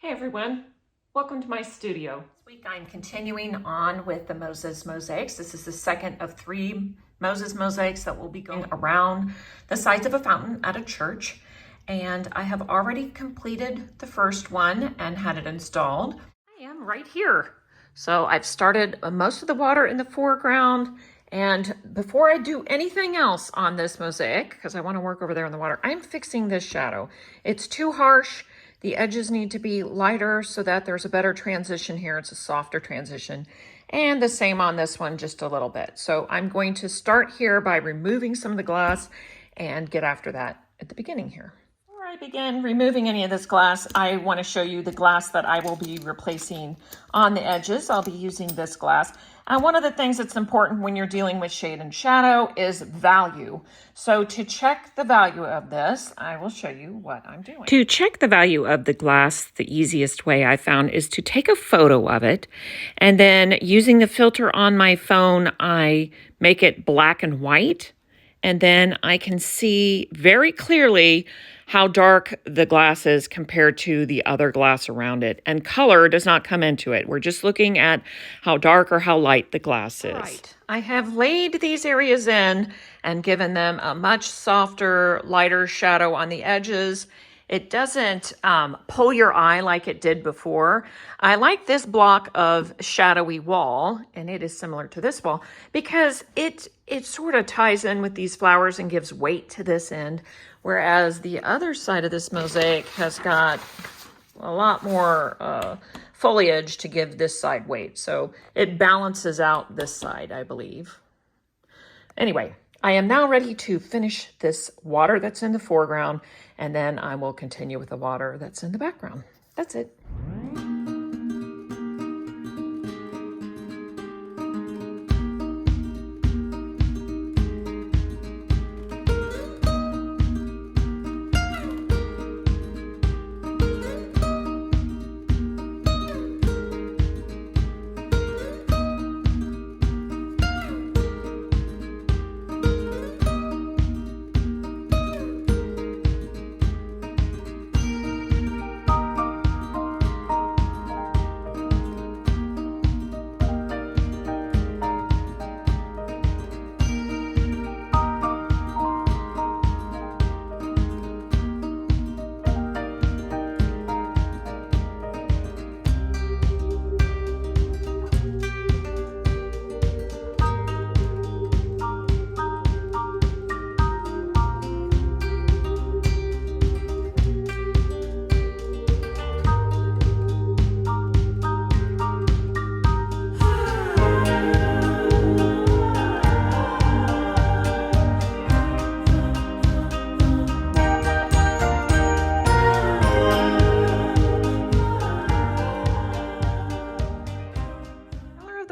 Hey everyone, welcome to my studio. This week I'm continuing on with the Moses mosaics. This is the second of 3 Moses mosaics that will be going around the sides of a fountain at a church. And I have already completed the first one and had it installed. I am right here. So I've started most of the water in the foreground. And before I do anything else on this mosaic, because I want to work over there in the water, I'm fixing this shadow. It's too harsh. The edges need to be lighter so that there's a better transition here. It's a softer transition. And the same on this one, just a little bit. So I'm going to start here by removing some of the glass and get after that at the beginning here. Before I begin removing any of this glass, I want to show you the glass that I will be replacing on the edges. I'll be using this glass. And one of the things that's important when you're dealing with shade and shadow is value. So to check the value of this, I will show you what I'm doing. To check the value of the glass, the easiest way I found is to take a photo of it. And then using the filter on my phone, I make it black and white. And then I can see very clearly how dark the glass is compared to the other glass around it. And color does not come into it. We're just looking at how dark or how light the glass is. Right. I have laid these areas in and given them a much softer, lighter shadow on the edges. It doesn't pull your eye like it did before. I like this block of shadowy wall, and it is similar to this wall, because it sort of ties in with these flowers and gives weight to this end, whereas the other side of this mosaic has got a lot more foliage to give this side weight. So it balances out this side, I believe. Anyway, I am now ready to finish this water that's in the foreground, and then I will continue with the water that's in the background. That's it.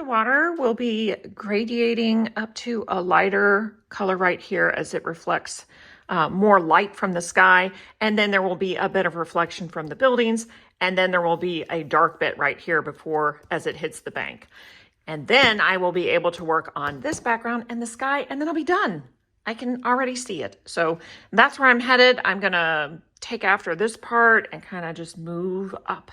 Water will be gradiating up to a lighter color right here as it reflects more light from the sky, and then there will be a bit of reflection from the buildings, and then there will be a dark bit right here before as it hits the bank. And then I will be able to work on this background and the sky, and then I'll be done. I can already see it. So that's where I'm headed. I'm gonna take after this part and kind of just move up.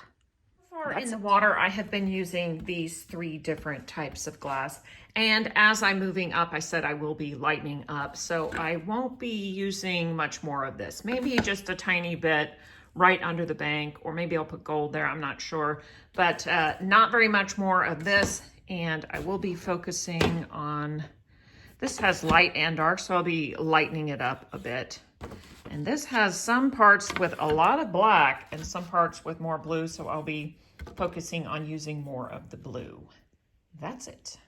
In the water, I have been using these 3 different types of glass. And as I'm moving up, I said I will be lightening up. So I won't be using much more of this. Maybe just a tiny bit right under the bank, or maybe I'll put gold there, I'm not sure. But not very much more of this. And I will be focusing on, this has light and dark, so I'll be lightening it up a bit. And this has some parts with a lot of black and some parts with more blue, so I'll be focusing on using more of the blue. That's it.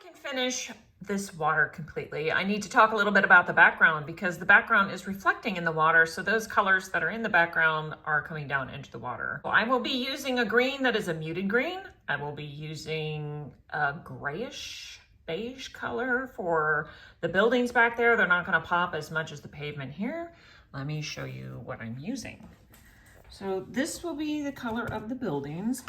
can finish this water completely, I need to talk a little bit about the background, because the background is reflecting in the water, so those colors that are in the background are coming down into the water. So I will be using a green that is a muted green. I will be using a grayish beige color for the buildings back there. They're not going to pop as much as the pavement here. Let me show you what I'm using. So this will be the color of the buildings.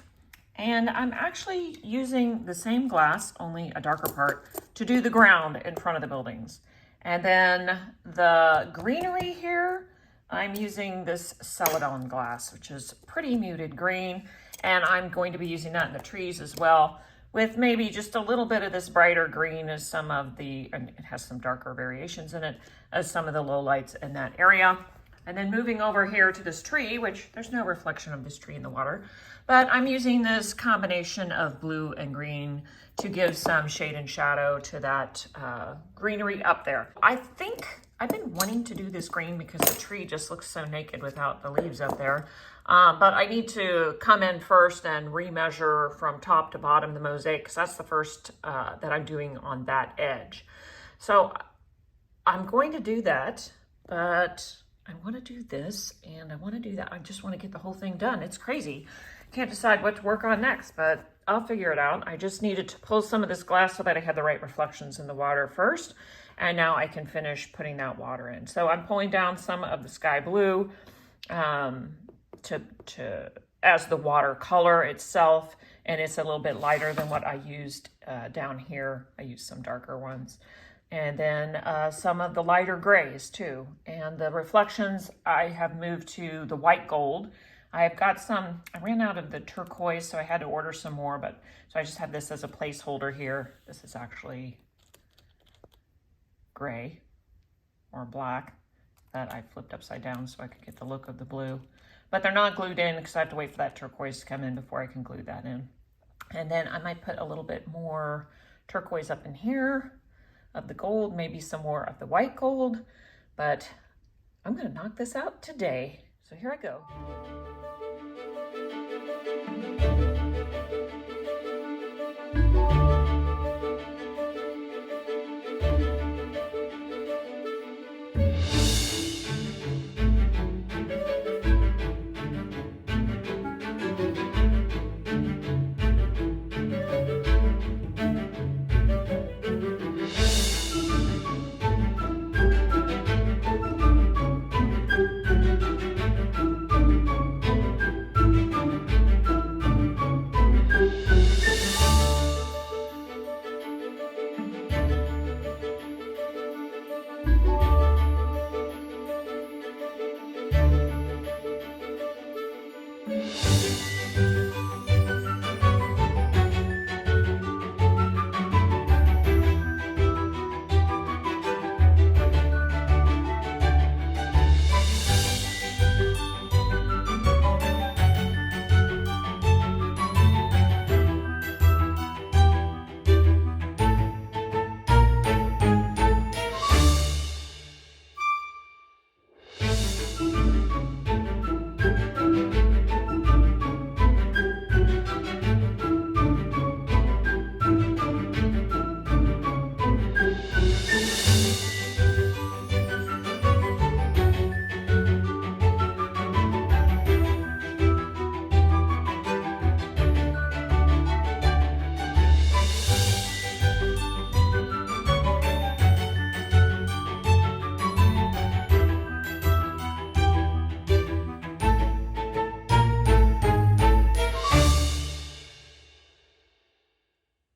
And I'm actually using the same glass, only a darker part, to do the ground in front of the buildings. And then the greenery here, I'm using this Celadon glass, which is pretty muted green. And I'm going to be using that in the trees as well, with maybe just a little bit of this brighter green as some of the, and it has some darker variations in it, as some of the low lights in that area. And then moving over here to this tree, which there's no reflection of this tree in the water, but I'm using this combination of blue and green to give some shade and shadow to that greenery up there. I think I've been wanting to do this green because the tree just looks so naked without the leaves up there. But I need to come in first and remeasure from top to bottom the mosaic, because that's the first that I'm doing on that edge. So I'm going to do that, but I want to do this and I want to do that. I just want to get the whole thing done. It's crazy. Can't decide what to work on next, but I'll figure it out. I just needed to pull some of this glass so that I had the right reflections in the water first. And now I can finish putting that water in. So I'm pulling down some of the sky blue as the water color itself. And it's a little bit lighter than what I used down here. I used some darker ones. And then some of the lighter grays too. And the reflections, I have moved to the white gold. I've got some, I ran out of the turquoise, so I had to order some more, but so I just have this as a placeholder here. This is actually gray or black that I flipped upside down so I could get the look of the blue. But they're not glued in because I have to wait for that turquoise to come in before I can glue that in. And then I might put a little bit more turquoise up in here of the gold, maybe some more of the white gold, but I'm gonna knock this out today. So here I go.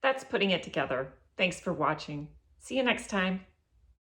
That's putting it together. Thanks for watching. See you next time.